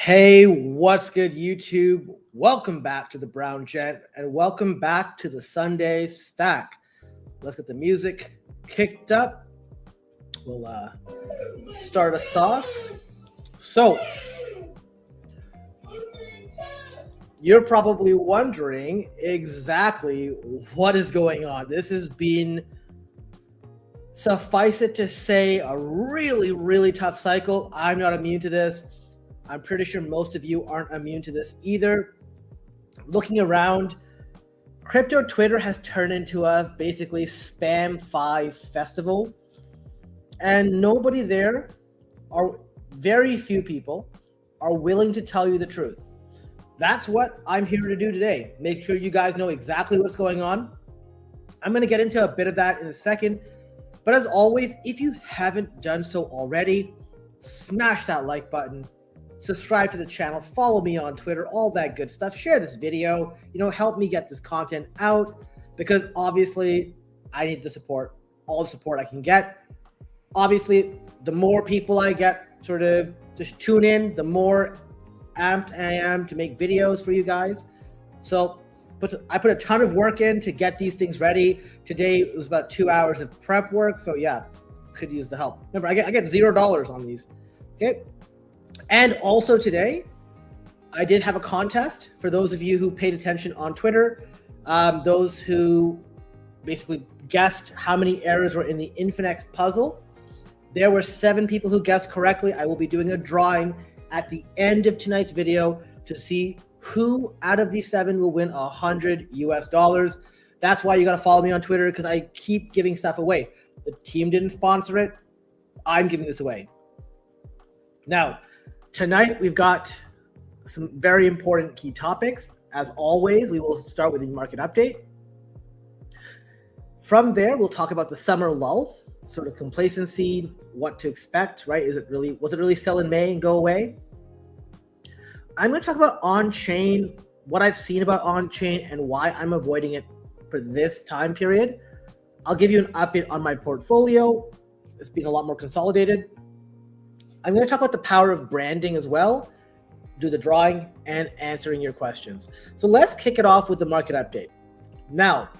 Hey, what's good, YouTube? Welcome back to the Brown Gent and welcome back to the Sunday Stack. Let's get the music kicked up. We'll start us off. So, you're probably wondering exactly what is going on. This has been, suffice it to say, a really tough cycle. I'm not immune to this. I'm pretty sure most of you aren't immune to this either. Looking around, crypto Twitter has turned into a basically spam 5 festival. And nobody there, or very few people, are willing to tell you the truth. That's what I'm here to do today. Make sure you guys know exactly what's going on. I'm going to get into a bit of that in a second. But as always, if you haven't done so already, smash that like button. Subscribe to the channel, follow me on Twitter, all that good stuff. Share this video, help me get this content out, because obviously I need the support, all the support I can get. Obviously, the more people I get sort of just tune in, the more amped I am to make videos for you guys. So I put a ton of work in to get these things ready. Today it was about 2 hours of prep work. So yeah, could use the help. Remember, I get $0 on these. Okay. And also today, I did have a contest for those of you who paid attention on Twitter. Those who basically guessed how many errors were in the Infinex puzzle. There were 7 people who guessed correctly. I will be doing a drawing at the end of tonight's video to see who out of these 7 will win $100 US. That's why you got to follow me on Twitter, because I keep giving stuff away. The team didn't sponsor it. I'm giving this away. Now, tonight, we've got some very important key topics. As always, we will start with the market update. From there, we'll talk about the summer lull, sort of complacency, what to expect, right? Was it really sell in May and go away? I'm going to talk about on-chain, what I've seen about on-chain and why I'm avoiding it for this time period. I'll give you an update on my portfolio. It's been a lot more consolidated. I'm going to talk about the power of branding as well, do the drawing, and answering your questions. So let's kick it off with the market update. Now,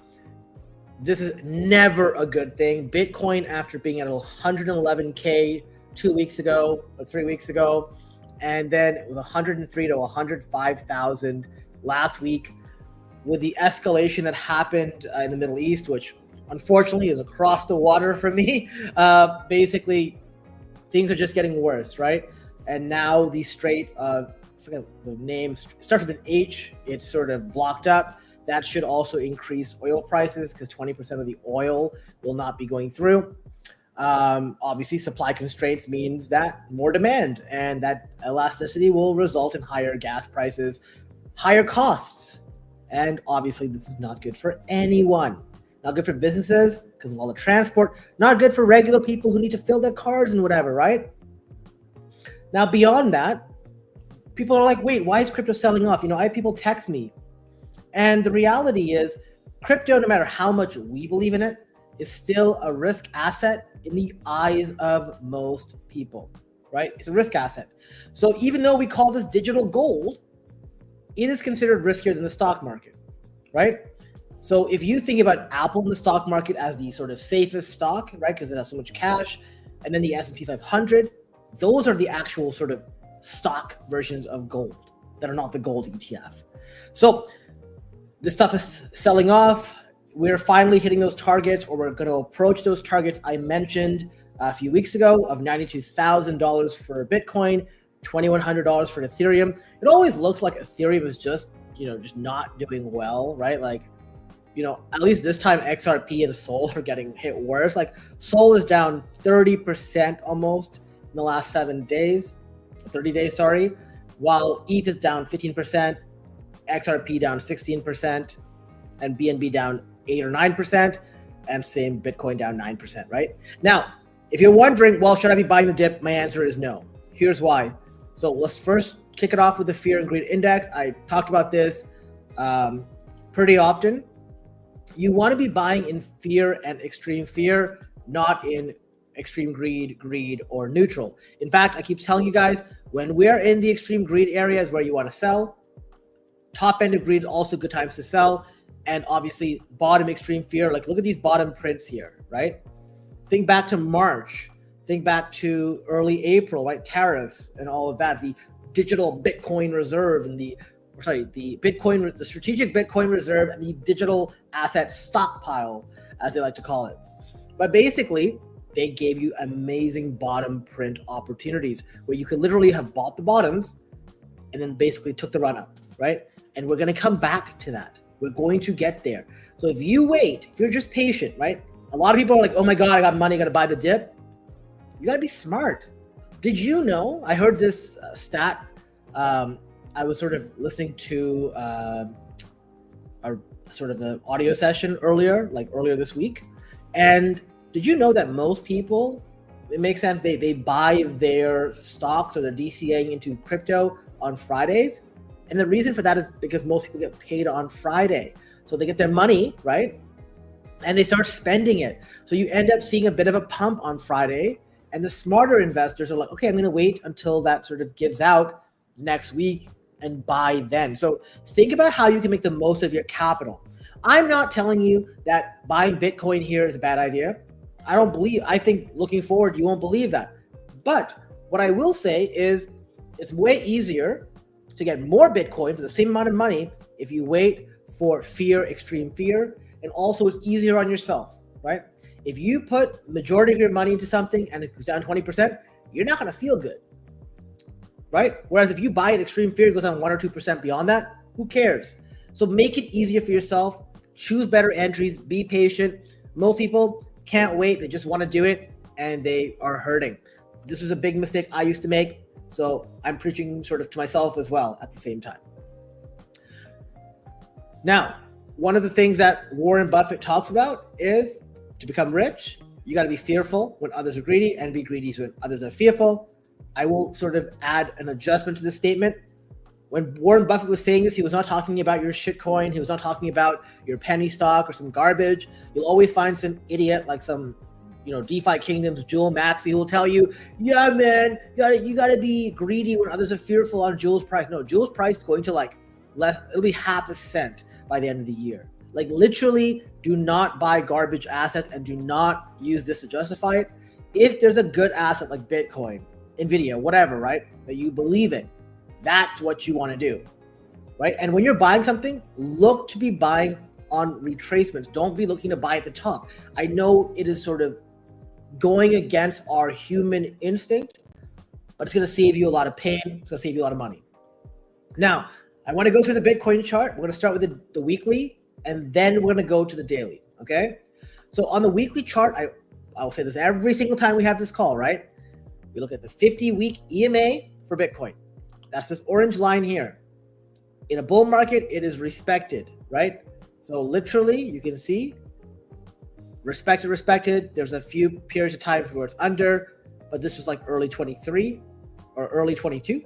this is never a good thing. Bitcoin, after being at 111K 2 weeks ago or 3 weeks ago, and then it was 103 to 105,000 last week, with the escalation that happened in the Middle East, which unfortunately is across the water for me. Basically, things are just getting worse, right? And now the Strait of, I forget the name, starts with an H, it's sort of blocked up. That should also increase oil prices, because 20% of the oil will not be going through. Obviously, supply constraints means that more demand, and that elasticity will result in higher gas prices, higher costs. And obviously, this is not good for anyone. Not good for businesses because of all the transport. Not good for regular people who need to fill their cars and whatever, right? Now, beyond that, people are like, wait, why is crypto selling off? I have people text me. And the reality is, crypto, no matter how much we believe in it, is still a risk asset in the eyes of most people, right? It's a risk asset. So even though we call this digital gold, it is considered riskier than the stock market, right? So if you think about Apple in the stock market as the sort of safest stock, right, because it has so much cash, and then the S&P 500, those are the actual sort of stock versions of gold that are not the gold ETF. So this stuff is selling off. We're finally hitting those targets, or we're going to approach those targets I mentioned a few weeks ago of $92,000 for Bitcoin, $2,100 for Ethereum. It always looks like Ethereum is just not doing well, right? Like, at least this time XRP and Sol are getting hit worse. Like Sol is down 30% almost in the last 30 days, while ETH is down 15%, XRP down 16%, and BNB down 8 or 9%, and same Bitcoin down 9%, right? Now, if you're wondering, well, should I be buying the dip? My answer is no. Here's why. So let's first kick it off with the fear and greed index. I talked about this pretty often. You want to be buying in fear and extreme fear, not in extreme greed, or neutral. In fact, I keep telling you guys, when we're in the extreme greed areas where you want to sell, top end of greed, also good times to sell. And obviously bottom extreme fear, like look at these bottom prints here, right? Think back to March, think back to early April, right? Tariffs and all of that, the digital Bitcoin reserve and the strategic Bitcoin reserve and the digital asset stockpile, as they like to call it. But basically, they gave you amazing bottom print opportunities where you could literally have bought the bottoms and then basically took the run up, right? And we're going to come back to that. We're going to get there. So if you wait, if you're just patient, right? A lot of people are like, oh my God, I got money, I got to buy the dip. You got to be smart. Did you know, I heard this stat, I was sort of listening to our sort of the audio session earlier this week. And did you know that most people, it makes sense, they buy their stocks or their DCAing into crypto on Fridays? And the reason for that is because most people get paid on Friday. So they get their money, right? And they start spending it. So you end up seeing a bit of a pump on Friday. And the smarter investors are like, okay, I'm going to wait until that sort of gives out next week and buy then. So think about how you can make the most of your capital. I'm not telling you that buying Bitcoin here is a bad idea. I think looking forward, you won't believe that. But what I will say is it's way easier to get more Bitcoin for the same amount of money if you wait for extreme fear. And also it's easier on yourself, right? If you put majority of your money into something and it goes down 20%, you're not going to feel good, right? Whereas if you buy at extreme fear, it goes down 1 or 2% beyond that, who cares? So make it easier for yourself, choose better entries, be patient. Most people can't wait. They just want to do it and they are hurting. This was a big mistake I used to make. So I'm preaching sort of to myself as well at the same time. Now, one of the things that Warren Buffett talks about is to become rich, you got to be fearful when others are greedy and be greedy when others are fearful. I will sort of add an adjustment to this statement. When Warren Buffett was saying this, he was not talking about your shitcoin. He was not talking about your penny stock or some garbage. You'll always find some idiot like some, DeFi Kingdoms, Jewel Maxey, who will tell you, yeah, man, you gotta be greedy when others are fearful on Jewel's price. No, Jewel's price is going to it'll be half a cent by the end of the year. Like literally do not buy garbage assets and do not use this to justify it. If there's a good asset like Bitcoin, Nvidia, whatever, right, that you believe in, that's what you want to do, right? And when you're buying something, look to be buying on retracements. Don't be looking to buy at the top. I know it is sort of going against our human instinct, but it's going to save you a lot of pain. It's going to save you a lot of money. Now, I want to go through the Bitcoin chart. We're going to start with the weekly, and then we're going to go to the daily, okay? So on the weekly chart, I'll say this every single time we have this call, right? We look at the 50-week EMA for Bitcoin. That's this orange line here. In a bull market, it is respected, right? So literally, you can see respected. There's a few periods of time where it's under, but this was like early 23 or early 22.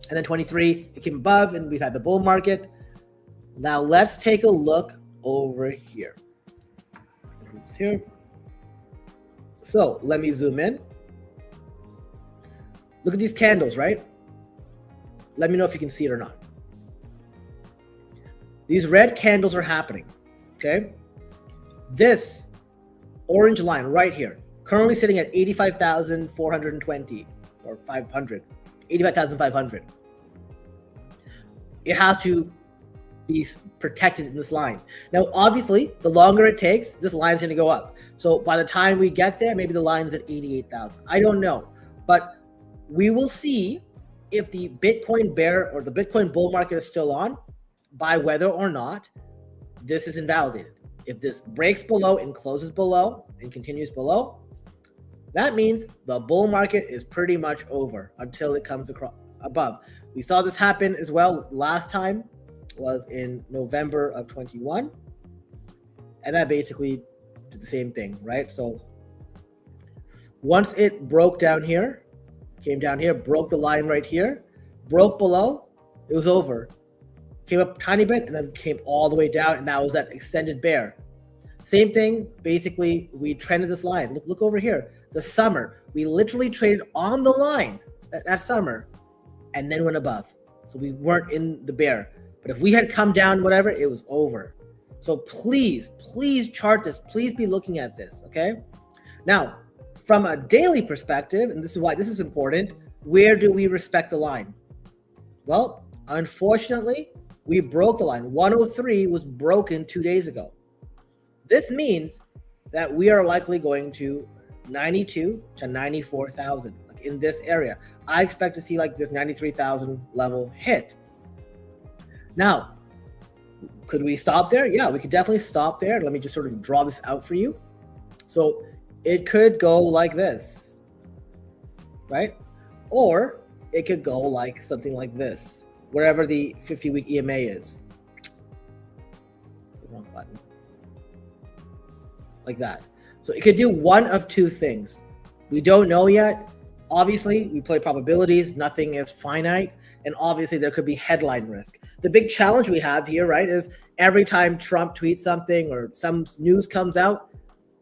And then 23, it came above, and we've had the bull market. Now let's take a look over here. So let me zoom in. Look at these candles, right? Let me know if you can see it or not. These red candles are happening, okay? This orange line right here, currently sitting at 85,420 or 500, 85,500. It has to be protected in this line. Now, obviously, the longer it takes, this line's going to go up. So by the time we get there, maybe the line's at 88,000. I don't know, but we will see if the Bitcoin bear or the Bitcoin bull market is still on, by whether or not this is invalidated. If this breaks below and closes below and continues below, that means the bull market is pretty much over until it comes across above. We saw this happen as well last time, was in November of 21, and that basically did the same thing, right? So once it broke down here, came down here, broke the line right here, broke below, it was over. Came up a tiny bit and then came all the way down, and that was that extended bear. Same thing, basically, we trended this line. Look over here. The summer, we literally traded on the line that summer and then went above. So we weren't in the bear. But if we had come down, whatever, it was over. So please chart this. Please be looking at this, okay? Now, from a daily perspective, and this is why this is important, where do we respect the line? Well, unfortunately, we broke the line. 103 was broken 2 days ago. This means that we are likely going to 92 to 94,000 like in this area. I expect to see like this 93,000 level hit. Now, could we stop there? Yeah, we could definitely stop there. Let me just sort of draw this out for you. So it could go like this, right? Or it could go like something like this, wherever the 50-week EMA is. Wrong button. Like that. So it could do one of two things. We don't know yet. Obviously, we play probabilities. Nothing is finite. And obviously, there could be headline risk. The big challenge we have here, right, is every time Trump tweets something or some news comes out,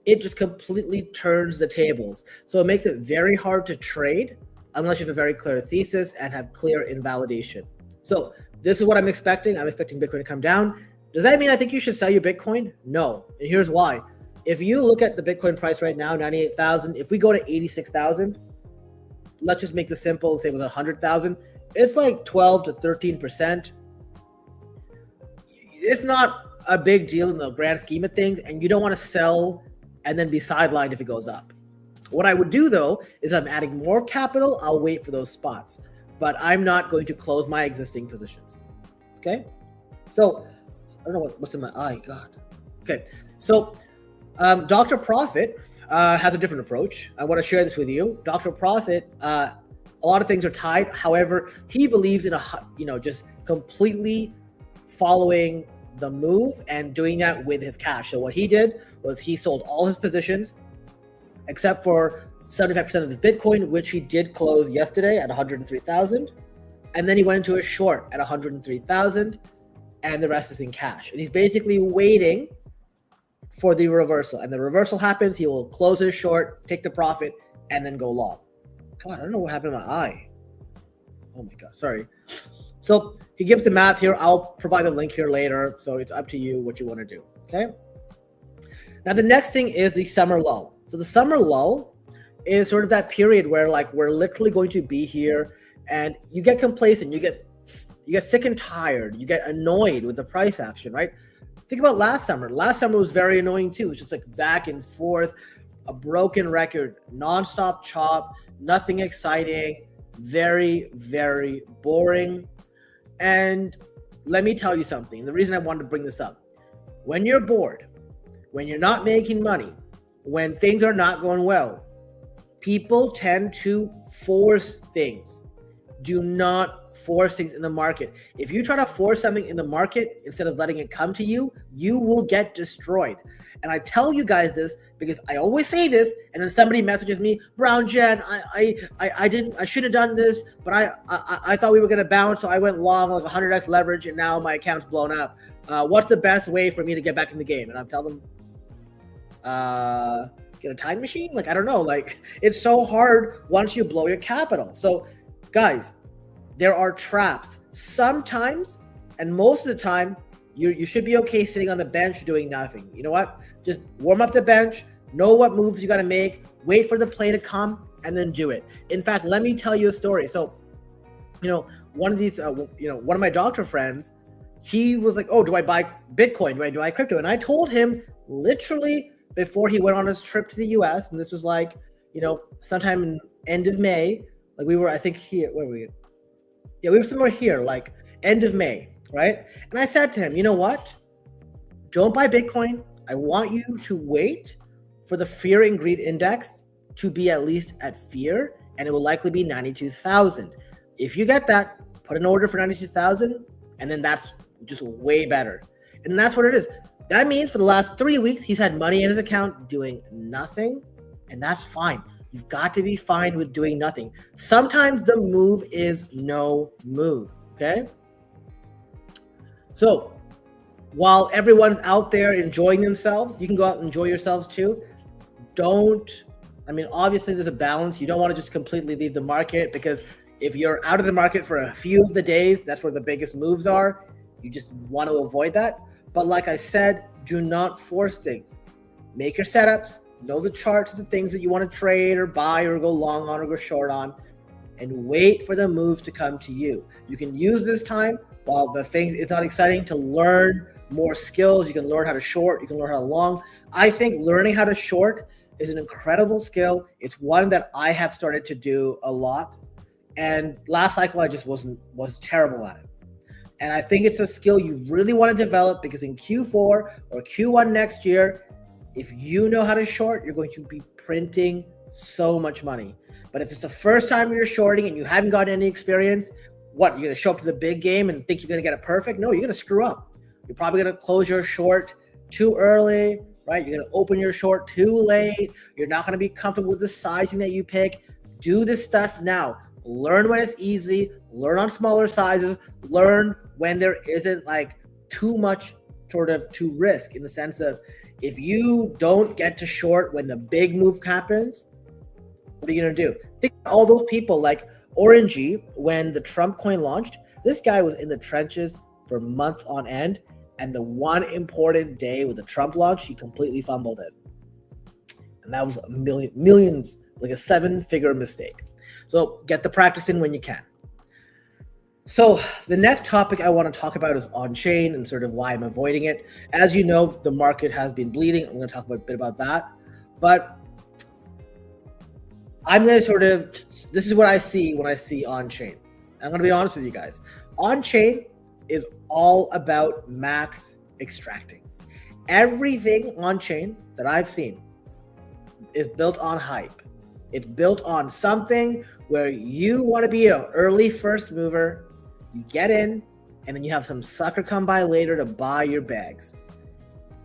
it just completely turns the tables. So it makes it very hard to trade unless you have a very clear thesis and have clear invalidation. So this is what I'm expecting. I'm expecting Bitcoin to come down. Does that mean I think you should sell your Bitcoin? No. And here's why. If you look at the Bitcoin price right now, 98,000, if we go to 86,000, let's just make this simple and say it was 100,000, it's like 12 to 13%. It's not a big deal in the grand scheme of things, and you don't want to sell and then be sidelined if it goes up. What I would do though is I'm adding more capital. I'll wait for those spots, but I'm not going to close my existing positions. Okay. So I don't know what's in my eye. God. Okay. So Dr. Profit has a different approach. I want to share this with you. Dr. Profit, a lot of things are tied. However, he believes in just completely following the move and doing that with his cash. So what he did was he sold all his positions except for 75% of his Bitcoin, which he did close yesterday at 103,000. And then he went into a short at 103,000 and the rest is in cash. And he's basically waiting for the reversal. And the reversal happens, he will close his short, take the profit, and then go long. God, I don't know what happened to my eye. Oh my God, sorry. So he gives the math here. I'll provide the link here later. So it's up to you what you want to do, okay? Now the next thing is the summer lull. So the summer lull is sort of that period where like we're literally going to be here and you get complacent, you get sick and tired, you get annoyed with the price action, right? Think about last summer. Last summer was very annoying too. It was just like back and forth, a broken record, nonstop chop, nothing exciting, very, very boring. And let me tell you something. The reason I wanted to bring this up, when you're bored, when you're not making money, when things are not going well, people tend to force things. Do not force things in the market. If you try to force something in the market instead of letting it come to you, you will get destroyed. And I tell you guys this because I always say this, and then somebody messages me, Brown Jen, I shouldn't have done this, but I thought we were gonna bounce, so I went long like 100x leverage, and now my account's blown up. What's the best way for me to get back in the game? And I'm telling them, get a time machine? Like, I don't know. Like, it's so hard once you blow your capital. So, guys, there are traps. Sometimes, and most of the time, you should be okay sitting on the bench doing nothing. You know what? Just warm up the bench, know what moves you got to make, wait for the play to come, and then do it. In fact, let me tell you a story. So, one of these, one of my doctor friends, he was like, oh, do I buy Bitcoin? Do I buy crypto? And I told him literally before he went on his trip to the US, and this was like, sometime in end of May, like we were, I think here, where were we? Yeah, we were somewhere here, like end of May, right? And I said to him, you know what? Don't buy Bitcoin. I want you to wait for the fear and greed index to be at least at fear, and it will likely be 92,000. If you get that, put an order for 92,000, and then that's just way better. And that's what it is. That means for the last 3 weeks, he's had money in his account doing nothing, and that's fine. You've got to be fine with doing nothing. Sometimes the move is no move, okay? So while everyone's out there enjoying themselves, you can go out and enjoy yourselves too. Obviously there's a balance. You don't want to just completely leave the market, because if you're out of the market for a few of the days, that's where the biggest moves are. You just want to avoid that. But like I said, do not force things. Make your setups, know the charts of the things that you want to trade or buy or go long on or go short on, and wait for the moves to come to you. You can use this time while the thing is not exciting to learn more skills. You can learn how to short, you can learn how to long. I think learning how to short is an incredible skill. It's one that I have started to do a lot. And last cycle, I just was terrible at it. And I think it's a skill you really want to develop, because in Q4 or Q1 next year, if you know how to short, you're going to be printing so much money. But if it's the first time you're shorting and you haven't got any experience, what, you're going to show up to the big game and think you're going to get it perfect? No, you're going to screw up. You're probably going to close your short too early, right? You're going to open your short too late. You're not going to be comfortable with the sizing that you pick. Do this stuff now. Learn when it's easy. Learn on smaller sizes. Learn when there isn't like too much sort of to risk, in the sense of, if you don't get to short when the big move happens, what are you going to do? Think of all those people like Orangey, when the Trump coin launched. This guy was in the trenches for months on end. And the one important day with the Trump launch, he completely fumbled it. And that was millions, like a 7-figure mistake. So get the practice in when you can. So the next topic I want to talk about is on-chain and sort of why I'm avoiding it. As you know, the market has been bleeding. I'm going to talk a bit about that. But I'm going to this is what I see when I see on-chain. I'm going to be honest with you guys. On-chain is all about max extracting. Everything on-chain that I've seen is built on hype. It's built on something where you want to be an early first mover. You get in, and then you have some sucker come by later to buy your bags.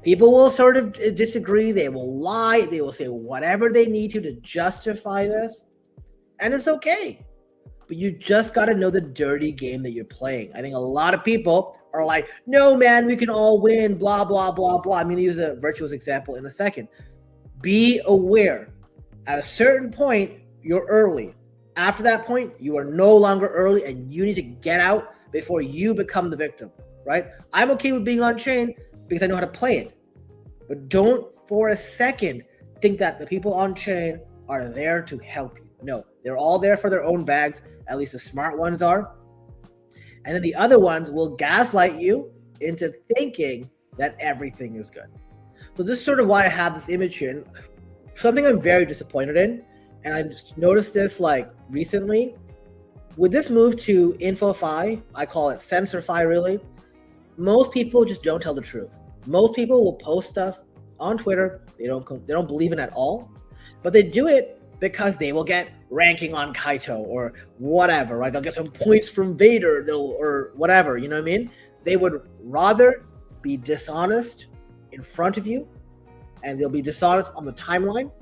People will sort of disagree. They will lie. They will say whatever they need to justify this. And it's okay. But you just got to know the dirty game that you're playing. I think a lot of people are like, no, man, we can all win, blah, blah, blah, blah. I'm going to use a virtuous example in a second. Be aware. At a certain point, you're early. After that point, you are no longer early, and you need to get out before you become the victim, right? I'm okay with being on chain because I know how to play it. But don't for a second think that the people on chain are there to help you. No, they're all there for their own bags. At least the smart ones are. And then the other ones will gaslight you into thinking that everything is good. So this is sort of why I have this image here. And something I'm very disappointed in, and I just noticed this like recently, with this move to InfoFi, I call it CensorFi really, most people just don't tell the truth. Most people will post stuff on Twitter they don't believe in at all, but they do it because they will get ranking on Kaito or whatever, right? They'll get some points from Vader, or whatever, you know what I mean? They would rather be dishonest in front of you, and they'll be dishonest on the timeline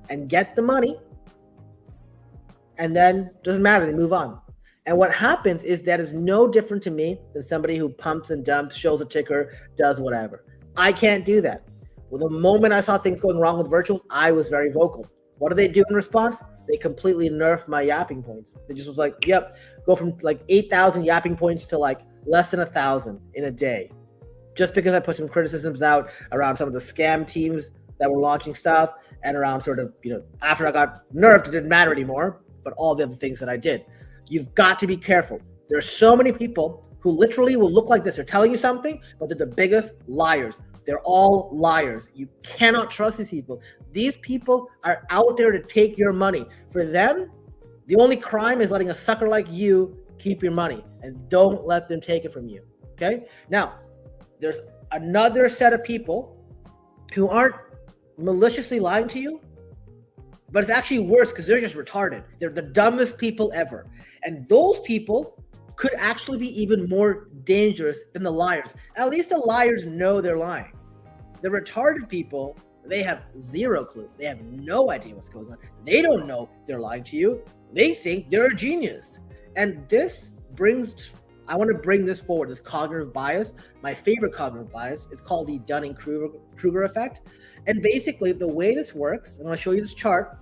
and get the money, and then doesn't matter, they move on. And what happens is that is no different to me than somebody who pumps and dumps, shows a ticker, does whatever. I can't do that. Well, the moment I saw things going wrong with virtuals, I was very vocal. What do they do in response? They completely nerfed my yapping points. They just was like, yep, go from like 8,000 yapping points to like less than 1,000 in a day. Just because I put some criticisms out around some of the scam teams that were launching stuff, and around sort of, after I got nerfed, it didn't matter anymore, but all the other things that I did. You've got to be careful. There's so many people who literally will look like this. They're telling you something, but they're the biggest liars. They're all liars. You cannot trust these people. These people are out there to take your money. For them, the only crime is letting a sucker like you keep your money, and don't let them take it from you, okay? Now, there's another set of people who aren't maliciously lying to you, but it's actually worse because they're just retarded. They're the dumbest people ever. And those people could actually be even more dangerous than the liars. At least the liars know they're lying. The retarded people, they have zero clue. They have no idea what's going on. They don't know they're lying to you. They think they're a genius. And this brings, I want to bring this forward, this cognitive bias. My favorite cognitive bias is called the Dunning-Kruger effect. And basically, the way this works, I'm going to show you this chart.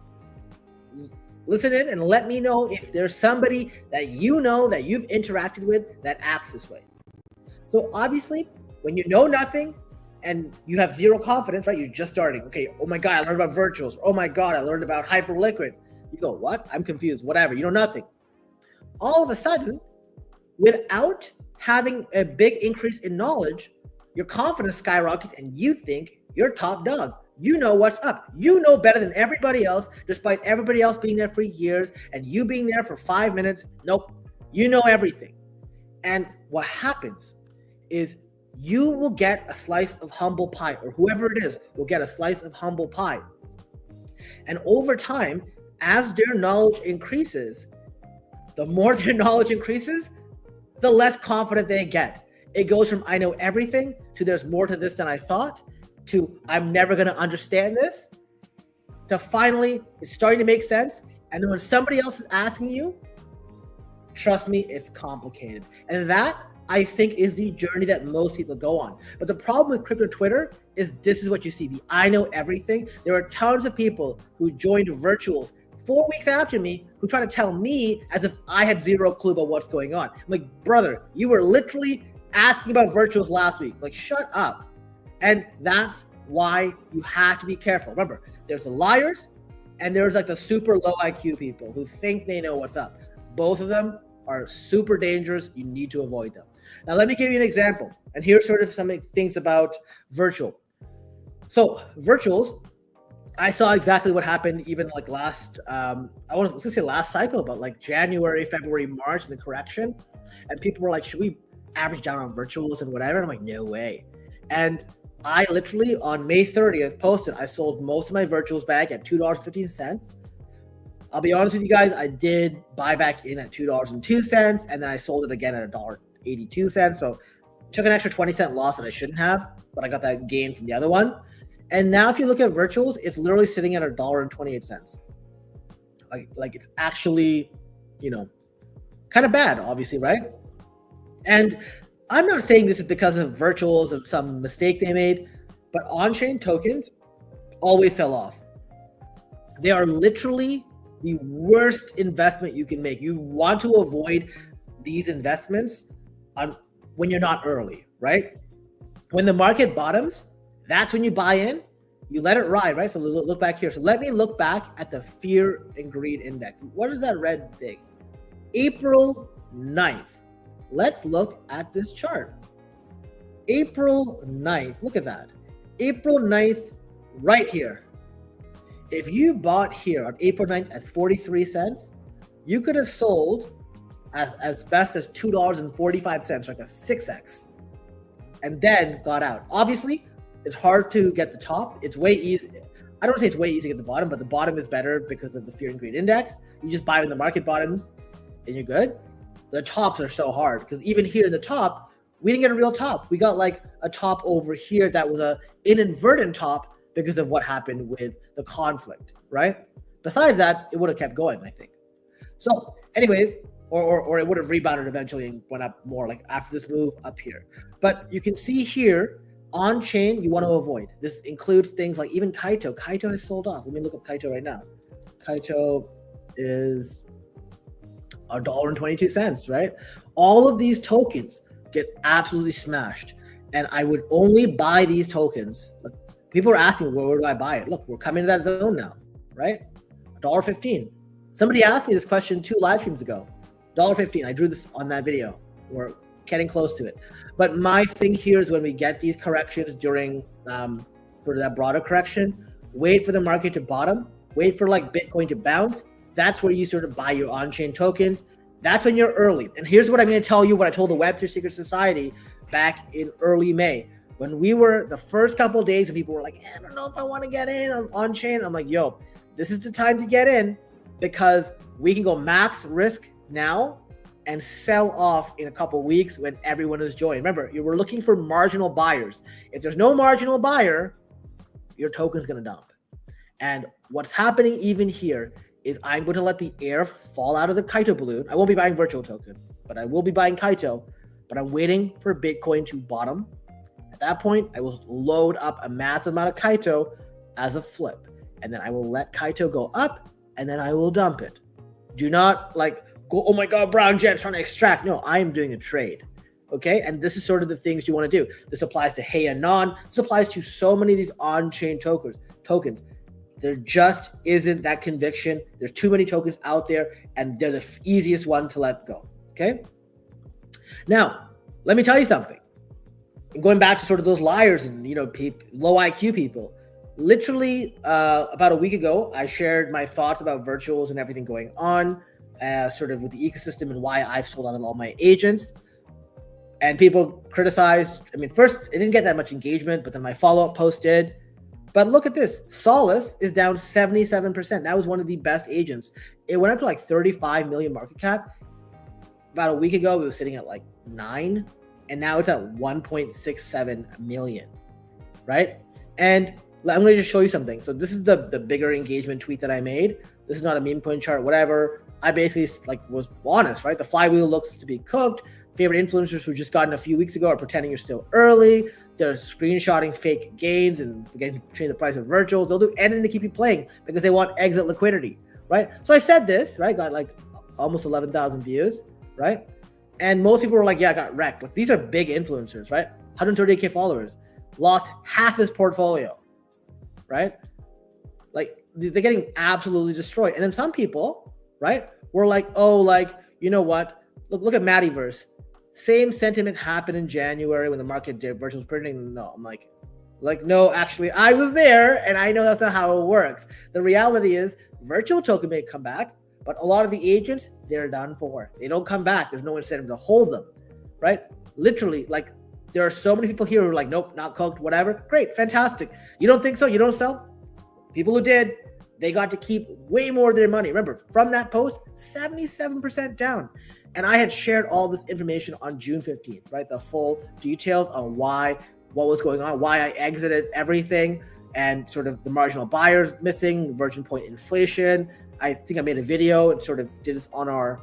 Listen in and let me know if there's somebody that you know that you've interacted with that acts this way. So obviously, when you know nothing and you have zero confidence, right? You're just starting. Okay, oh my God, I learned about virtuals. Oh my God, I learned about hyperliquid. You go, what? I'm confused, whatever. You know nothing. All of a sudden, without having a big increase in knowledge, your confidence skyrockets and you think you're top dog. You know what's up. You know better than everybody else, despite everybody else being there for years and you being there for 5 minutes. Nope, you know everything. And what happens is you will get a slice of humble pie, or whoever it is will get a slice of humble pie. And over time, as their knowledge increases, the more their knowledge increases, the less confident they get. It goes from I know everything to there's more to this than I thought, to I'm never going to understand this, to finally it's starting to make sense. And then when somebody else is asking you, trust me, it's complicated. And that, I think, is the journey that most people go on. But the problem with crypto Twitter is this is what you see, the I know everything. There are tons of people who joined virtuals 4 weeks after me who try to tell me as if I had zero clue about what's going on. I'm like, brother, you were literally asking about virtuals last week. Like, shut up. And that's why you have to be careful. Remember, there's the liars and there's like the super low IQ people who think they know what's up. Both of them are super dangerous. You need to avoid them. Now, let me give you an example. And here's sort of some things about virtual. So virtuals, I saw exactly what happened even like last, I was going to say last cycle, but like January, February, March in the correction. And people were like, should we average down on virtuals and whatever? And I'm like, no way. And I literally on May 30th posted, I sold most of my virtuals back at $2.15. I'll be honest with you guys, I did buy back in at $2.02, and then I sold it again at $1.82. So took an extra 20-cent loss that I shouldn't have, but I got that gain from the other one. And now if you look at virtuals, it's literally sitting at $1.28. Like it's actually, kind of bad, obviously, right? And I'm not saying this is because of virtuals or some mistake they made, but on-chain tokens always sell off. They are literally the worst investment you can make. You want to avoid these investments when you're not early, right? When the market bottoms, that's when you buy in, you let it ride, right? So look back here. So let me look back at the fear and greed index. What is that red thing? April 9th. Let's look at this chart. April 9th, look at that. April 9th, right here. If you bought here on April 9th at 43 cents, you could have sold as best as $2.45, like a 6x, and then got out. Obviously, it's hard to get the top. It's way easy. I don't say it's way easy to get the bottom, but the bottom is better because of the fear and greed index. You just buy when the market bottoms and you're good. The tops are so hard because even here in the top, we didn't get a real top. We got like a top over here that was an inadvertent top because of what happened with the conflict, right? Besides that, it would have kept going, I think. So anyways, or it would have rebounded eventually and went up more like after this move up here. But you can see here, on chain, you want to avoid. This includes things like even Kaito. Kaito has sold off. Let me look up Kaito right now. Kaito is $1.22, right? All of these tokens get absolutely smashed. And I would only buy these tokens. Like, people are asking, where do I buy it? Look, we're coming to that zone now, right? $1.15. Somebody asked me this question 2 live streams ago. $1.15. I drew this on that video. We're getting close to it. But my thing here is when we get these corrections during sort of that broader correction, wait for the market to bottom, wait for like Bitcoin to bounce. That's where you sort of buy your on-chain tokens. That's when you're early. And here's what I'm going to tell you, what I told the Web3 Secret Society back in early May. When we were the first couple of days when people were like, I don't know if I want to get in on-chain. I'm like, yo, this is the time to get in because we can go max risk now and sell off in a couple of weeks when everyone is joined. Remember, you were looking for marginal buyers. If there's no marginal buyer, your token's going to dump. And what's happening even here is I'm going to let the air fall out of the Kaito balloon. I won't be buying virtual token, but I will be buying Kaito but I'm waiting for Bitcoin to bottom. At that point, I will load up a massive amount of Kaito as a flip, and then I will let Kaito go up, and then I will dump it. Do not like go, oh my God, Brown Jet's trying to extract. No, I am doing a trade. Okay, and this is sort of the things you want to do. This applies to Hey Anon. This applies to so many of these on-chain tokens. There just isn't that conviction. There's too many tokens out there, and they're the easiest one to let go. Okay. Now, let me tell you something. Going back to sort of those liars and low IQ people. Literally, about a week ago, I shared my thoughts about virtuals and everything going on, sort of with the ecosystem and why I've sold out of all my agents. And people criticized. I mean, first, it didn't get that much engagement, but then my follow-up post did. But look at this. Solace is down 77%. That was one of the best agents. It went up to like 35 million market cap. About a week ago, it was sitting at like 9, and now it's at 1.67 million, right? And I'm going to just show you something. So this is the bigger engagement tweet that I made. This is not a meme coin chart, whatever. I basically was honest, right? The flywheel looks to be cooked. Favorite influencers who just gotten a few weeks ago are pretending you're still early. They're screenshotting fake gains and forgetting to change the price of virtuals. They'll do anything to keep you playing because they want exit liquidity, right? So I said this, right? Got like almost 11,000 views, right? And most people were like, yeah, I got wrecked. Like, these are big influencers, right? 138K followers, lost half his portfolio, right? Like, they're getting absolutely destroyed. And then some people, right, were like, oh, like, you know what? Look at Mattyverse. Same sentiment happened in January when the market did virtual printing. No, I'm like, no, actually, I was there, and I know that's not how it works. The reality is, virtual token may come back, but a lot of the agents, they're done for. They don't come back. There's no incentive to hold them, right? Literally, like, there are so many people here who are like, nope, not cooked, whatever. Great, fantastic. You don't think so? You don't sell? People who did, they got to keep way more of their money. Remember, from that post, 77% down. And I had shared all this information on June 15th, right? The full details on what was going on, why I exited everything, and sort of the marginal buyers missing, virgin point inflation. I think I made a video and sort of did this on our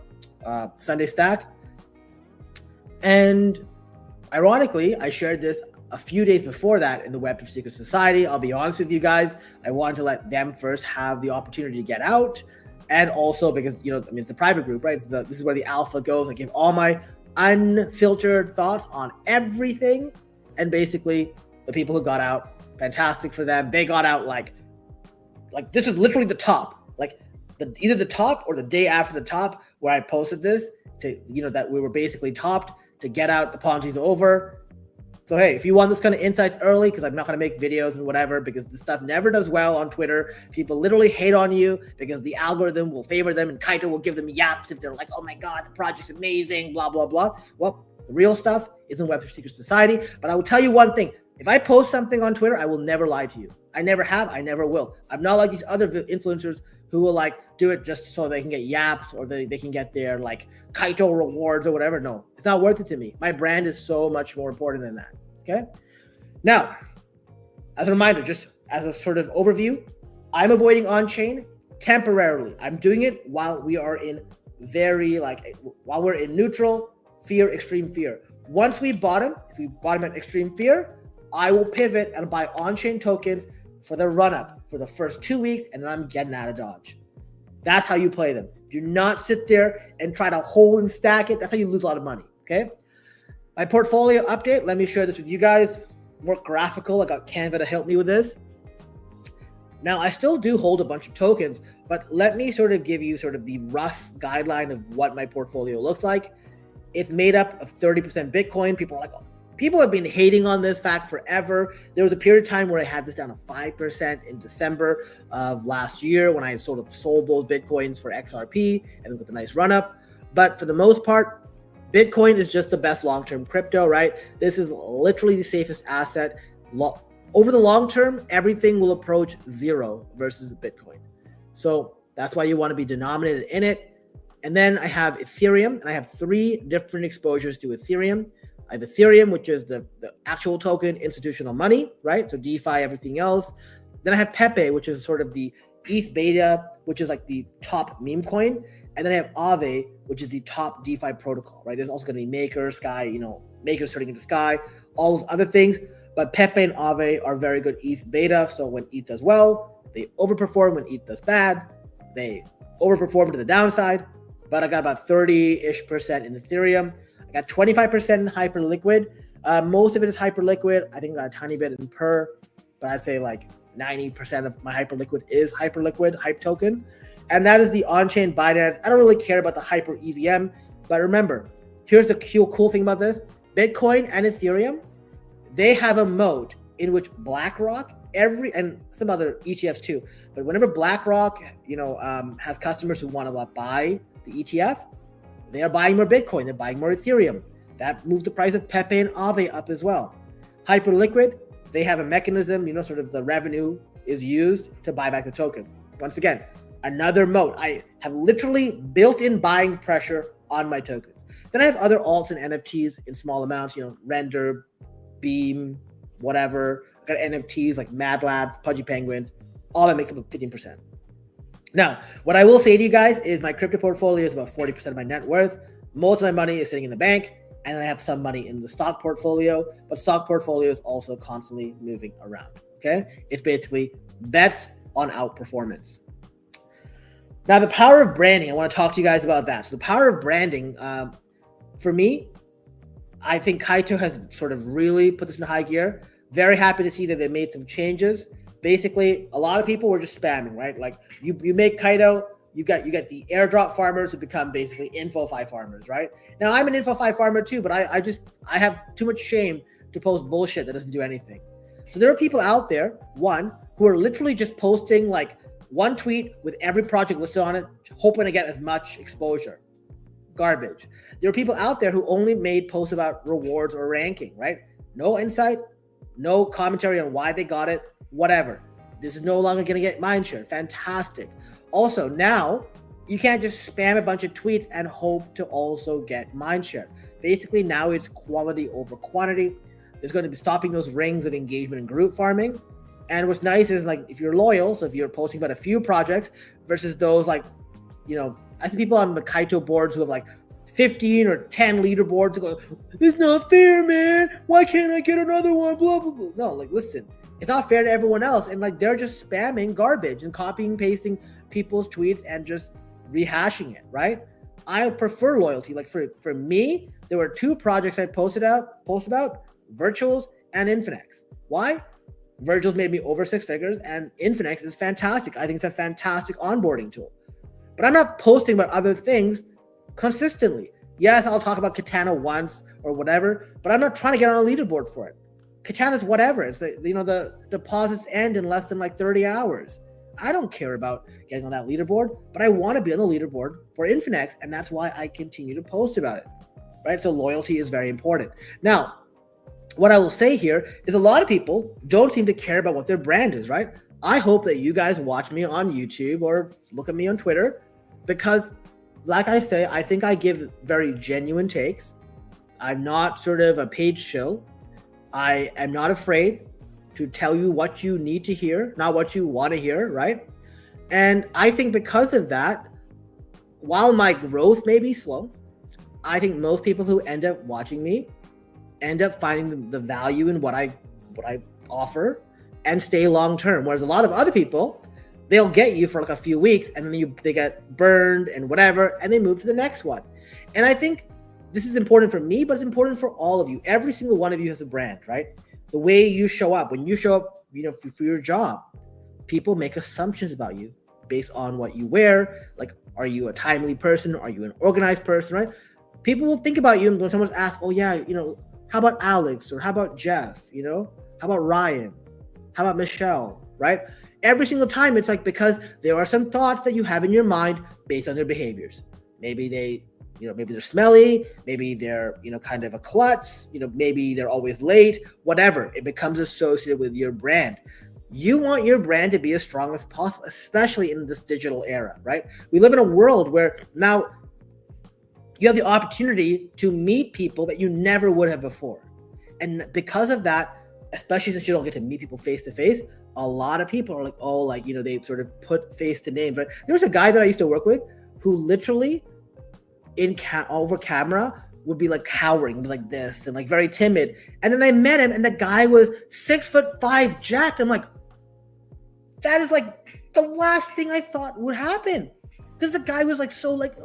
Sunday stack. And ironically, I shared this a few days before that in the Web3 Secret Society. I'll be honest with you guys. I wanted to let them first have the opportunity to get out. And also because, it's a private group, right? This is where the alpha goes. I give all my unfiltered thoughts on everything. And basically, the people who got out, fantastic for them. They got out like this is literally the top. Like either the top or the day after the top where I posted this to, that we were basically topped to get out. The Ponzi's over. So, hey, if you want this kind of insights early, because I'm not going to make videos and whatever, because this stuff never does well on Twitter. People literally hate on you because the algorithm will favor them and Kaito will give them yaps if they're like, oh my God, the project's amazing, blah, blah, blah. Well, the real stuff is in Web3 Secret Society. But I will tell you one thing. If I post something on Twitter, I will never lie to you. I never have. I never will. I'm not like these other influencers who will like do it just so they can get yaps or they can get their like Kaito rewards or whatever. No, it's not worth it to me. My brand is so much more important than that. Okay. Now, as a reminder, just as a sort of overview, I'm avoiding on-chain temporarily. I'm doing it while we are in while we're in neutral, fear, extreme fear. Once we bottom, if we bottom at extreme fear, I will pivot and buy on-chain tokens for the run-up for the first 2 weeks, and then I'm getting out of Dodge. That's how you play them. Do not sit there and try to hold and stack it. That's how you lose a lot of money, okay? My portfolio update, let me share this with you guys. More graphical, I got Canva to help me with this. Now, I still do hold a bunch of tokens, but let me sort of give you sort of the rough guideline of what my portfolio looks like. It's made up of 30% Bitcoin. People are like, oh, people have been hating on this fact forever. There was a period of time where I had this down to 5% in December of last year when I sort of sold those Bitcoins for XRP and with a nice run up. But for the most part, Bitcoin is just the best long-term crypto, right? This is literally the safest asset. Over the long term, everything will approach zero versus Bitcoin. So that's why you want to be denominated in it. And then I have Ethereum, and I have 3 different exposures to Ethereum. I have Ethereum, which is the actual token, institutional money, right? So DeFi, everything else. Then I have Pepe, which is sort of the ETH Beta, which is like the top meme coin, and then I have Aave, which is the top DeFi protocol, right? There's also going to be Maker, Sky, Maker turning into Sky, all those other things. But Pepe and Aave are very good ETH Beta. So when ETH does well, they overperform. When ETH does bad, they overperform to the downside. But I got about 30-ish% in Ethereum. I got 25% in Hyperliquid. Most of it is Hyperliquid. I think I got a tiny bit in Per, but I'd say like 90% of my Hyperliquid is Hyperliquid Hype token. And that is the on-chain Binance. I don't really care about the Hyper EVM, but remember, here's the cool thing about this. Bitcoin and Ethereum, they have a mode in which BlackRock, and some other ETFs too, but whenever BlackRock, has customers who want to buy the ETF, they are buying more Bitcoin, they're buying more Ethereum. That moves the price of Pepe and Aave up as well. Hyperliquid, they have a mechanism, sort of the revenue is used to buy back the token. Once again, another mode. I have literally built-in buying pressure on my tokens. Then I have other alts and NFTs in small amounts, Render, Beam, whatever. I got NFTs like Mad Labs, Pudgy Penguins. All that makes up 15%. Now, what I will say to you guys is my crypto portfolio is about 40% of my net worth. Most of my money is sitting in the bank, and then I have some money in the stock portfolio, but stock portfolio is also constantly moving around, okay? It's basically bets on outperformance. Now, the power of branding, I want to talk to you guys about that. So the power of branding, for me, I think Kaito has sort of really put this in high gear. Very happy to see that they made some changes. Basically, a lot of people were just spamming, right? Like you make Kaito, you got the airdrop farmers who become basically InfoFi farmers, right? Now I'm an InfoFi farmer too, but I have too much shame to post bullshit that doesn't do anything. So there are people out there, who are literally just posting like one tweet with every project listed on it, hoping to get as much exposure. Garbage. There are people out there who only made posts about rewards or ranking, right? No insight, no commentary on why they got it, whatever. This is no longer going to get mindshare. Fantastic. Also, now you can't just spam a bunch of tweets and hope to also get mindshare. Basically, now it's quality over quantity. There's going to be stopping those rings of engagement and group farming. And what's nice is like if you're loyal, so if you're posting about a few projects versus those like, I see people on the Kaito boards who have like 15 or 10 leaderboards go, it's not fair, man. Why can't I get another one? Blah, blah, blah. No, like listen, it's not fair to everyone else. And like they're just spamming garbage and copying and pasting people's tweets and just rehashing it, right? I prefer loyalty. Like for me, there were two projects I post about, Virtuals and Infinex. Why? Virtuals made me over 6 figures and Infinex is fantastic. I think it's a fantastic onboarding tool. But I'm not posting about other things consistently. Yes, I'll talk about Katana once or whatever, but I'm not trying to get on a leaderboard for it. Katana's whatever. It's like, the deposits end in less than like 30 hours. I don't care about getting on that leaderboard, but I want to be on the leaderboard for Infinex, and that's why I continue to post about it, right? So loyalty is very important. Now, what I will say here is a lot of people don't seem to care about what their brand is, right? I hope that you guys watch me on YouTube or look at me on Twitter because, like I say, I think I give very genuine takes. I'm not sort of a page shill. I am not afraid to tell you what you need to hear, not what you want to hear, right? And I think because of that, while my growth may be slow, I think most people who end up watching me end up finding the value in what I offer and stay long term. Whereas a lot of other people, they'll get you for like a few weeks and then they get burned and whatever, and they move to the next one. And I think this is important for me, but it's important for all of you. Every single one of you has a brand, right? The way you show up, when you show up, for your job, people make assumptions about you based on what you wear. Like, are you a timely person? Are you an organized person, right? People will think about you when someone asks, oh yeah, how about Alex? Or how about Jeff? How about Ryan? How about Michelle, right? Every single time it's like because there are some thoughts that you have in your mind based on their behaviors. Maybe maybe they're smelly, maybe they're, kind of a klutz, maybe they're always late, whatever. It becomes associated with your brand. You want your brand to be as strong as possible, especially in this digital era, right? We live in a world where now you have the opportunity to meet people that you never would have before. And because of that, especially since you don't get to meet people face to face, a lot of people are like, oh, like, they sort of put face to names, right? There was a guy that I used to work with who literally over camera would be like cowering, was like this and like very timid. And then I met him and the guy was 6'5", jacked. I'm like, that is like the last thing I thought would happen. Because the guy was like so like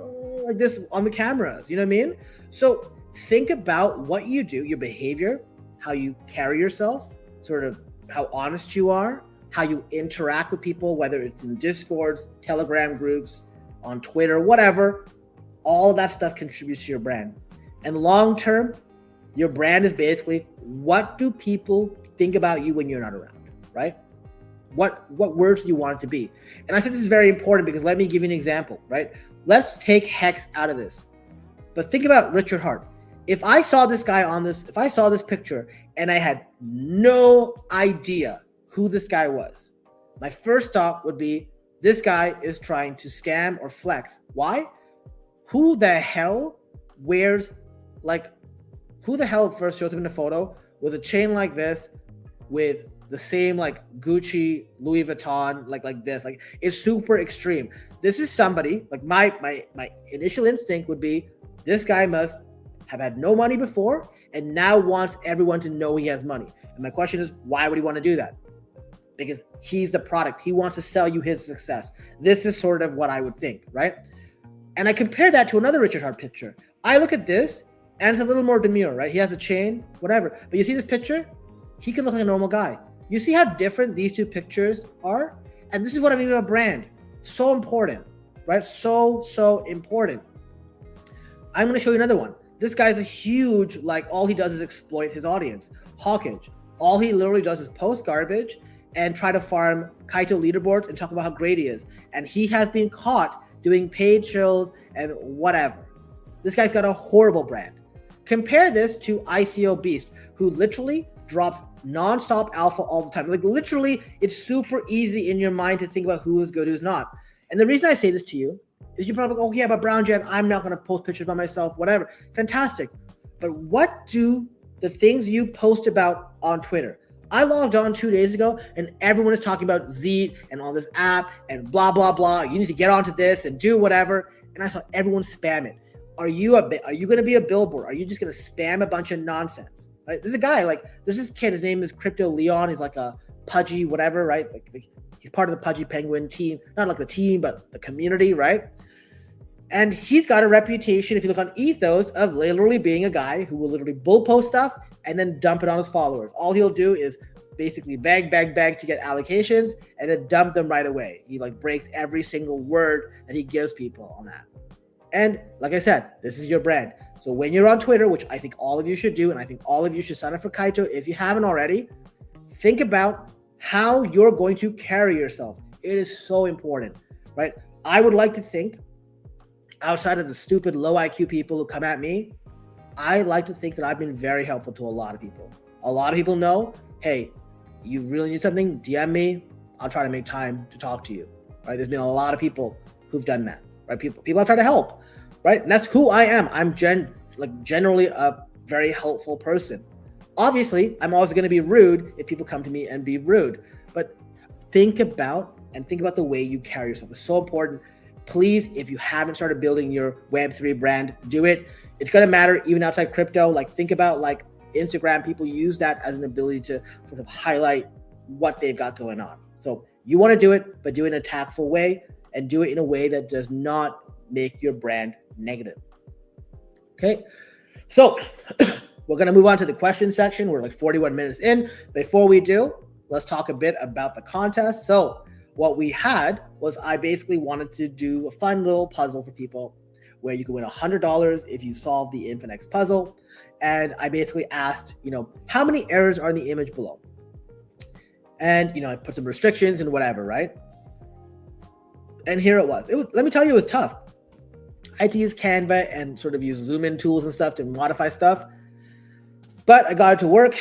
this on the cameras, you know what I mean? So think about what you do, your behavior, how you carry yourself, sort of how honest you are, how you interact with people, whether it's in Discords, Telegram groups, on Twitter, whatever. All of that stuff contributes to your brand. And long term, your brand is basically, what do people think about you when you're not around, right? What words do you want it to be? And I said this is very important because let me give you an example, right? Let's take Hex out of this. But think about Richard Hart. If I saw this picture and I had no idea who this guy was, my first thought would be, this guy is trying to scam or flex. Why? Who the hell first shows up in a photo with a chain like this, with the same like Gucci, Louis Vuitton, like this? Like, it's super extreme. This is somebody, like my initial instinct would be, this guy must have had no money before and now wants everyone to know he has money. And my question is, why would he want to do that? Because he's the product. He wants to sell you his success. This is sort of what I would think, right? And I compare that to another Richard Hart picture. I look at this and it's a little more demure, right? He has a chain, whatever. But you see this picture? He can look like a normal guy. You see how different these two pictures are? And this is what I mean by brand. So important, right? So important. I'm going to show you another one. This guy's a huge, like, all he does is exploit his audience. Hawkage. All he literally does is post garbage and try to farm Kaito leaderboards and talk about how great he is. And he has been caught doing paid shows and whatever. This guy's got a horrible brand. Compare this to ICO Beast, who literally drops nonstop alpha all the time. Like, literally, it's super easy in your mind to think about who is good, who's not. And the reason I say this to you is you probably go, oh yeah, but Brown Jet, I'm not going to post pictures by myself, whatever. Fantastic. But what do the things you post about on Twitter? I logged on 2 days ago and everyone is talking about Zeet and on this app and blah, blah, blah. You need to get onto this and do whatever. And I saw everyone spam it. Are you going to be a billboard? Are you just going to spam a bunch of nonsense? Right? There's a guy, like, there's this kid, his name is Crypto Leon. He's like a pudgy, whatever, right? Like he's part of the Pudgy Penguin team, not like the team, but the community, right? And he's got a reputation, if you look on Ethos, of literally being a guy who will literally bull post stuff and then dump it on his followers. All he'll do is basically beg to get allocations and then dump them right away. He like breaks every single word that he gives people on that. And like I said, this is your brand. So when you're on Twitter, which I think all of you should do, and I think all of you should sign up for Kaito if you haven't already, think about how you're going to carry yourself. It is so important, right? I would like to think, outside of the stupid low IQ people who come at me, I like to think that I've been very helpful to a lot of people. A lot of people know, hey, you really need something, DM me. I'll try to make time to talk to you, right? There's been a lot of people who've done that, right? People I've tried to help, right? And that's who I am. I'm generally a very helpful person. Obviously, I'm always going to be rude if people come to me and be rude, but think about the way you carry yourself. It's so important. Please, if you haven't started building your Web3 brand, do it. It's going to matter even outside crypto. Like, think about like Instagram. People use that as an ability to sort of highlight what they've got going on. So you want to do it, but do it in a tactful way and do it in a way that does not make your brand negative. Okay. So we're going to move on to the question section. We're like 41 minutes in. Before we do, let's talk a bit about the contest. So what we had was, I basically wanted to do a fun little puzzle for people where you could win $100 if you solve the Infinex puzzle. And I basically asked, how many errors are in the image below? And, I put some restrictions and whatever, right? And here it was. Let me tell you, it was tough. I had to use Canva and sort of use zoom in tools and stuff to modify stuff. But I got it to work.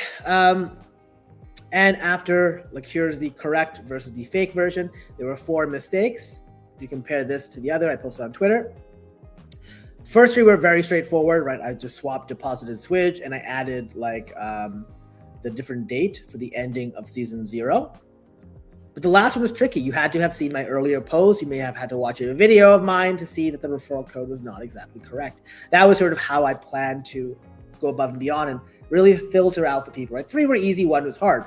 And after, like, here's the correct versus the fake version. There were 4 mistakes. If you compare this to the other, I posted on Twitter. First 3 were very straightforward, right? I just swapped deposit and switch, and I added like the different date for the ending of season 0. But the last one was tricky. You had to have seen my earlier post. You may have had to watch a video of mine to see that the referral code was not exactly correct. That was sort of how I planned to go above and beyond and really filter out the people, right? 3 were easy, 1 was hard.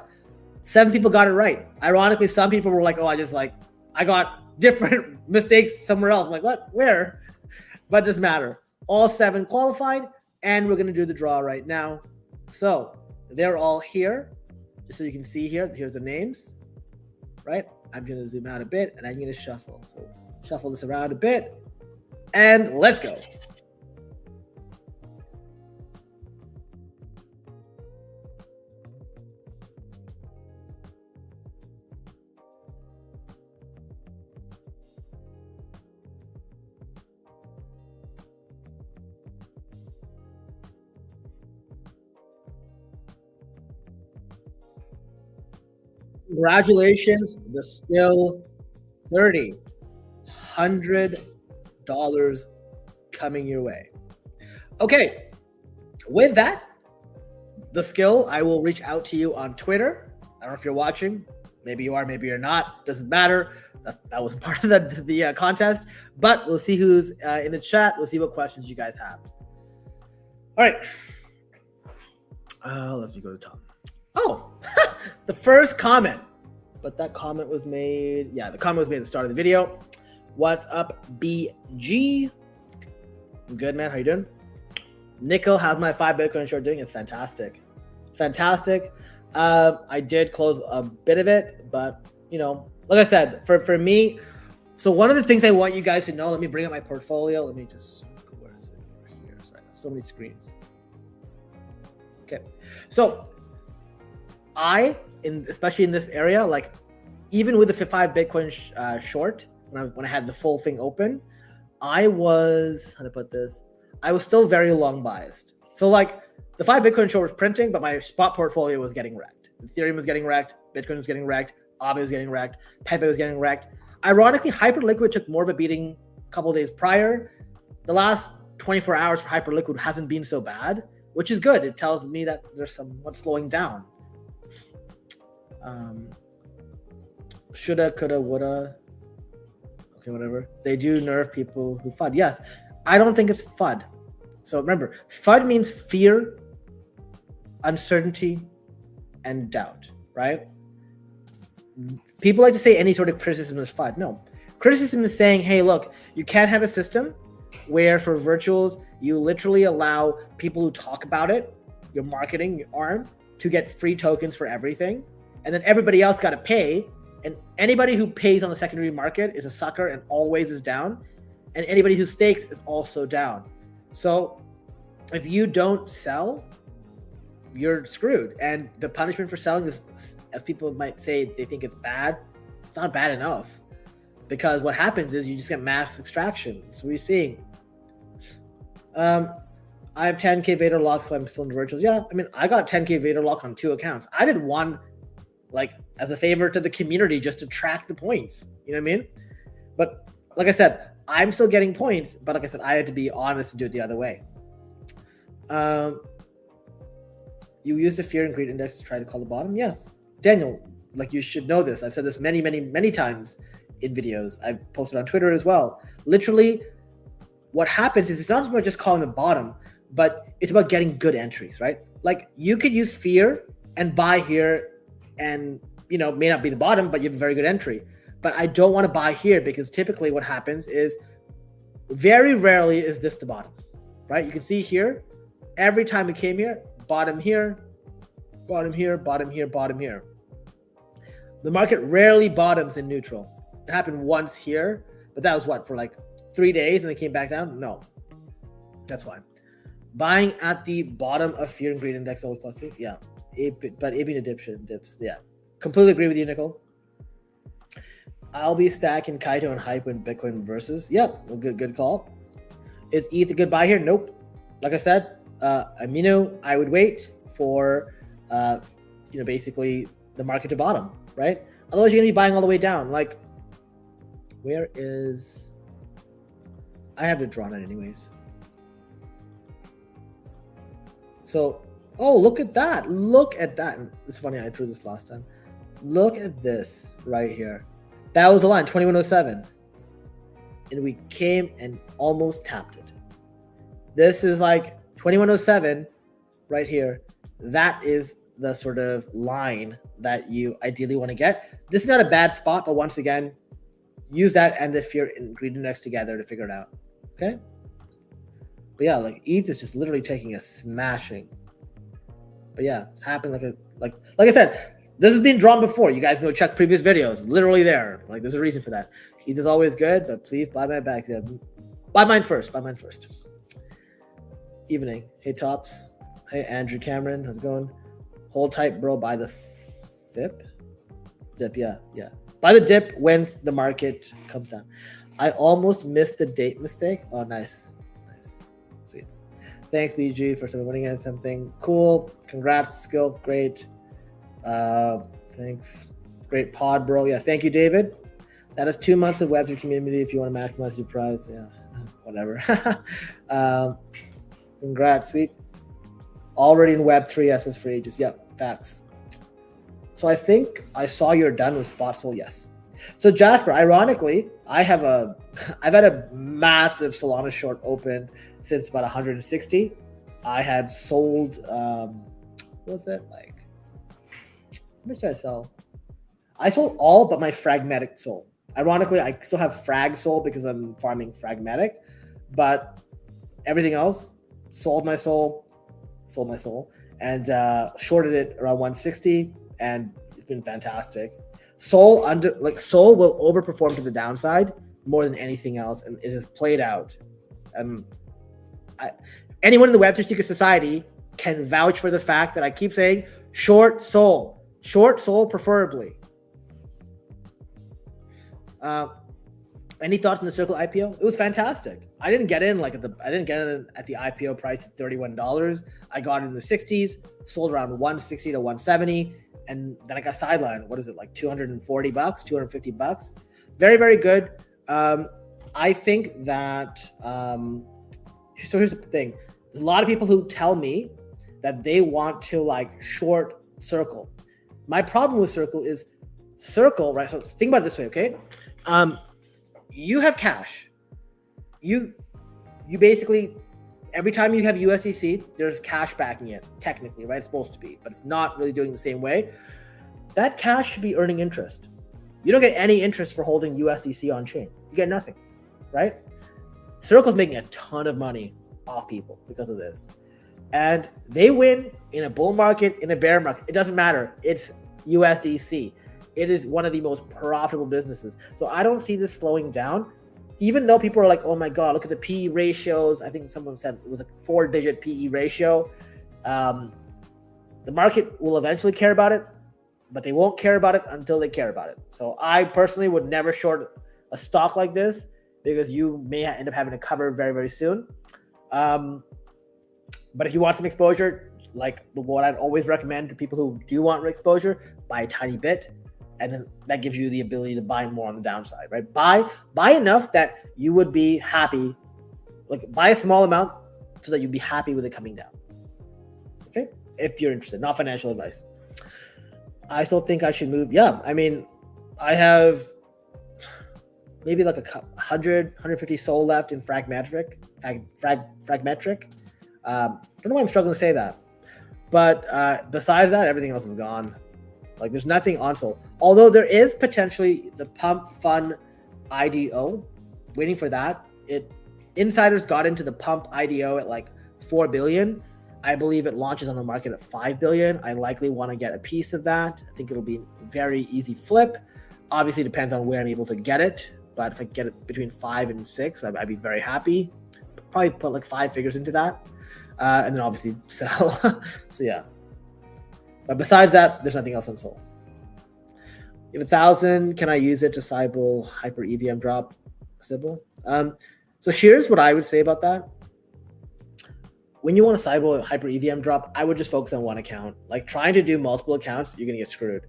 7 people got it right. Ironically, some people were like, oh, I got different mistakes somewhere else. I'm like, what? Where? But it doesn't matter. All 7 qualified, and we're going to do the draw right now. So they're all here. Just so you can see here, here's the names, right? I'm going to zoom out a bit, and I'm going to shuffle. So shuffle this around a bit, and let's go. Congratulations, the skill 30, $100 coming your way. Okay, with that, the skill, I will reach out to you on Twitter. I don't know if you're watching. Maybe you are, maybe you're not. Doesn't matter. That was part of the contest. But we'll see who's in the chat. We'll see what questions you guys have. All right. Let me go to Tom. Oh, the first comment. But that comment was made. Yeah, the comment was made at the start of the video. What's up, BG? I'm good, man. How you doing? Nickel, how's my 5 Bitcoin short doing? It's fantastic. It's fantastic. I did close a bit of it, but like I said, for me, so one of the things I want you guys to know, let me bring up my portfolio. Let me just, where is it? Right here. Sorry, so many screens. Okay, so especially in this area, like even with the 5 Bitcoin short, when I had the full thing open, I was, how to put this, I was still very long biased. So like the 5 Bitcoin short was printing, but my spot portfolio was getting wrecked. Ethereum was getting wrecked. Bitcoin was getting wrecked. Aave was getting wrecked. Pepe was getting wrecked. Ironically, Hyperliquid took more of a beating a couple of days prior. The last 24 hours for Hyperliquid hasn't been so bad, which is good. It tells me that there's somewhat slowing down. Shoulda, coulda, woulda. Okay, whatever. They do nerf people who FUD. Yes, I don't think it's FUD. So remember, FUD means fear, uncertainty, and doubt, right? People like to say any sort of criticism is FUD. No, criticism is saying, hey, look, you can't have a system where for virtuals, you literally allow people who talk about it, your marketing, your arm, to get free tokens for everything. And then everybody else got to pay. And anybody who pays on the secondary market is a sucker and always is down. And anybody who stakes is also down. So if you don't sell, you're screwed. And the punishment for selling is, as people might say, they think it's bad. It's not bad enough. Because what happens is you just get mass extraction. That's what we're seeing. I have 10K Vader lock, so I'm still in the virtuals. Yeah, I mean, I got 10K Vader lock on 2 accounts. I did one like as a favor to the community just to track the points. You know what I mean? But like I said, I'm still getting points, but like I said, I had to be honest and do it the other way. You use the fear and greed index to try to call the bottom? Yes. Daniel, like you should know this. I've said this many, many, many times in videos. I've posted on Twitter as well. Literally, what happens is it's not about just calling the bottom, but it's about getting good entries, right? Like you could use fear and buy here and, may not be the bottom, but you have a very good entry. But I don't want to buy here because typically what happens is very rarely is this the bottom, right? You can see here, every time it came here, bottom here, bottom here, bottom here, bottom here. The market rarely bottoms in neutral. It happened once here, but that was what, for like 3 days and they came back down? No, that's why. Buying at the bottom of fear and greed index always plus 2? Yeah, but it being a dips. Yeah, completely agree with you, Nicole. I'll be stacking Kaito and hype when Bitcoin versus. Yeah, good call. Is ETH a good buy here? Nope. Like I said, Amino, I would wait for, basically the market to bottom, right? Otherwise, you're gonna be buying all the way down. Like, where is? I have it drawn it anyways. So, oh, look at that. Look at that. It's funny, I drew this last time. Look at this right here. That was the line, 2107. And we came and almost tapped it. This is like 2107 right here. That is the sort of line that you ideally want to get. This is not a bad spot, but once again, use that and the fear ingredient index together to figure it out. Okay. But yeah, like ETH is just literally taking a smashing. But yeah, it's happening like I said, this has been drawn before. You guys go check previous videos. Literally there. Like there's a reason for that. ETH is always good, but please buy my back. Buy mine first. Buy mine first. Evening. Hey Tops. Hey Andrew Cameron. How's it going? Hold tight, bro. Buy the FIP. Dip. Yeah. Buy the dip when the market comes down. I almost missed the date mistake. Oh, nice. Sweet. Thanks, BG, for winning at something. Cool. Congrats, skill. Great. Thanks. Great pod, bro. Yeah, thank you, David. That is 2 months of Web3 community if you want to maximize your prize. Yeah, whatever. Congrats, sweet. Already in Web3 SS for ages. Yep, facts. So I think I saw you're done with spot soul. Yes. So Jasper, ironically, I've had a massive Solana short open since about 160. I had sold, what's it like? How much did I sell? I sold all but my Fragmatic soul. Ironically, I still have Frag soul because I'm farming Fragmatic, but everything else, sold my soul, and shorted it around 160, and it's been fantastic. Soul will overperform to the downside more than anything else, and it has played out. Anyone in the Web3 Secret Society can vouch for the fact that I keep saying short soul preferably. Any thoughts on the Circle IPO? It was fantastic. I didn't get in at the IPO price of $31. I got in the 60s, sold around 160 to 170, and then I got sidelined. What is it, like $240, $250? Very, very good. I think that so here's the thing. There's a lot of people who tell me that they want to short Circle. My problem with Circle is Circle, right? So think about it this way, okay? You have cash. You basically, every time you have USDC, there's cash backing it, technically, right? It's supposed to be, but it's not really doing the same way. That cash should be earning interest. You don't get any interest for holding USDC on chain. You get nothing, right? Circle's making a ton of money off people because of this. And they win in a bull market, in a bear market. It doesn't matter. It's USDC. It is one of the most profitable businesses. So I don't see this slowing down, even though people are like, oh my God, look at the PE ratios. I think someone said it was a 4-digit PE ratio. The market will eventually care about it, but they won't care about it until they care about it. So I personally would never short a stock like this because you may end up having to cover very, very soon. But if you want some exposure, like what I'd always recommend to people who do want exposure, buy a tiny bit. And then that gives you the ability to buy more on the downside, right? Buy enough that you would be happy. Buy a small amount so that you'd be happy with it coming down. Okay? If you're interested, not financial advice. I still think I should move. Yeah, I mean, I have maybe like 150 soul left in Fragmetric. Fragmetric. I don't know why I'm struggling to say that. But besides that, everything else is gone. There's nothing on Sol. Although there is potentially the Pump Fund IDO, waiting for that. Insiders got into the Pump IDO at $4 billion. I believe it launches on the market at $5 billion. I likely want to get a piece of that. I think it'll be a very easy flip. Obviously, it depends on where I'm able to get it. But if I get it between 5 and 6, I'd be very happy. Probably put 5 figures into that. And then obviously sell. So yeah. But besides that, there's nothing else on Sol. If 1,000, can I use it to Sybil hyper EVM drop Sybil? So here's what I would say about that. When you want to Sybil hyper EVM drop, I would just focus on one account. Trying to do multiple accounts, you're gonna get screwed.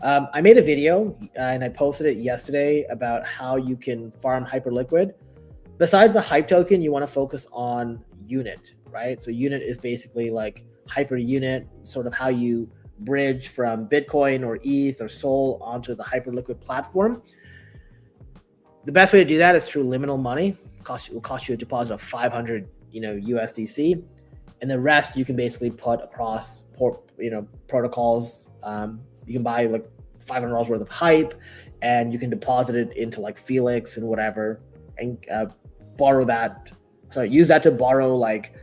I made a video and I posted it yesterday about how you can farm Hyperliquid. Besides the hype token, you want to focus on unit, right? So unit is basically Hyper unit, sort of how you bridge from Bitcoin or ETH or Sol onto the Hyperliquid platform. The best way to do that is through liminal money. It will cost you a deposit of 500, USDC, and the rest you can basically put across, protocols. You can buy like $500 worth of hype, and you can deposit it into like Felix and whatever, and use that to borrow like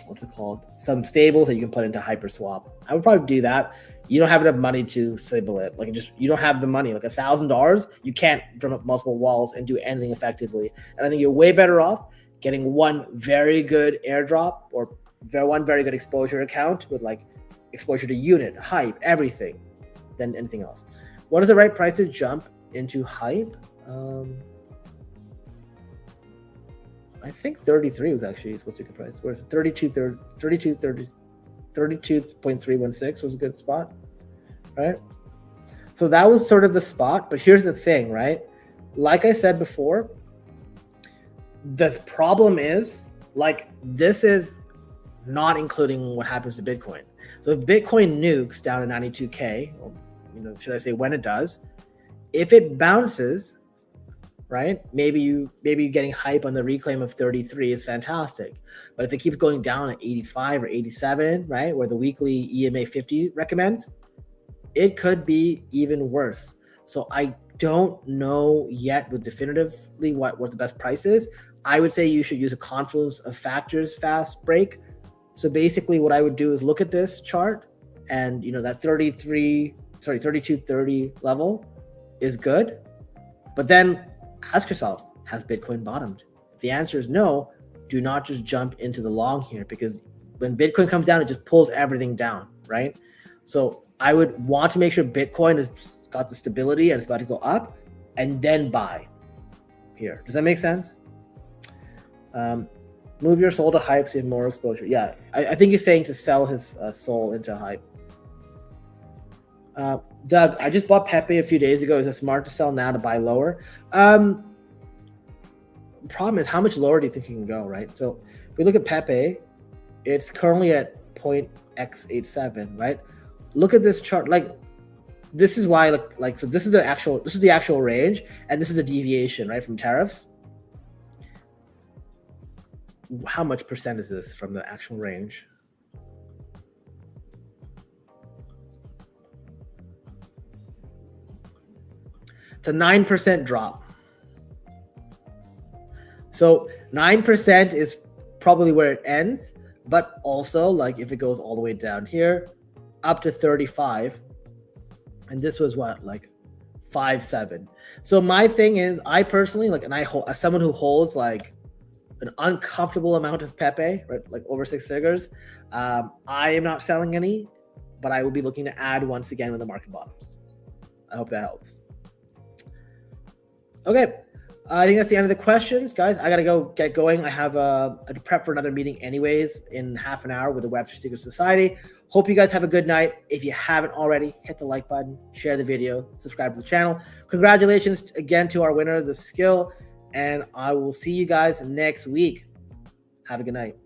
what's it called? Some stables that you can put into HyperSwap. I would probably do that. You don't have enough money to stable it. You don't have the money. Like $1,000, you can't drum up multiple walls and do anything effectively. And I think you're way better off getting one very good airdrop or one very good exposure account with like exposure to unit, hype, everything, than anything else. What is the right price to jump into hype? I think 33 was actually supposed to be a good price. Where's it? 32.316 was a good spot, right? So that was sort of the spot. But here's the thing, right? Like I said before, the problem is this is not including what happens to Bitcoin. So if Bitcoin nukes down to 92K, or should I say when it does, if it bounces, right? Maybe you getting hype on the reclaim of 33 is fantastic. But if it keeps going down at 85 or 87, right, where the weekly EMA 50 recommends, it could be even worse. So I don't know yet with definitively what the best price is. I would say you should use a confluence of factors fast break. So basically what I would do is look at this chart, and that 3230 level is good. But then ask yourself, has Bitcoin bottomed? If the answer is no, do not just jump into the long here, because when Bitcoin comes down, it just pulls everything down, right? So I would want to make sure Bitcoin has got the stability and it's about to go up, and then buy here. Does that make sense? Move your Sol to hype so you have more exposure. Yeah, I think he's saying to sell his Sol into hype. Doug, I just bought Pepe a few days ago. Is it smart to sell now to buy lower? Problem is, how much lower do you think you can go, right? So if we look at Pepe, it's currently at 0.x87, right? Look at this chart. This is why, so this is the actual range, and this is a deviation, right, from tariffs. How much percent is this from the actual range? It's a 9% drop. So 9% is probably where it ends, but also if it goes all the way down here up to 35, and this was what, 5.7. So my thing is, I personally as someone who holds an uncomfortable amount of Pepe, right, over 6 figures, I am not selling any, but I will be looking to add once again when the market bottoms. I hope that helps. Okay, I think that's the end of the questions, guys. I gotta go get going. I have a prep for another meeting anyways in half an hour with the Webster Secret Society. Hope you guys have a good night. If you haven't already, hit the like button, share the video, subscribe to the channel. Congratulations again to our winner, the skill, and I will see you guys next week. Have a good night.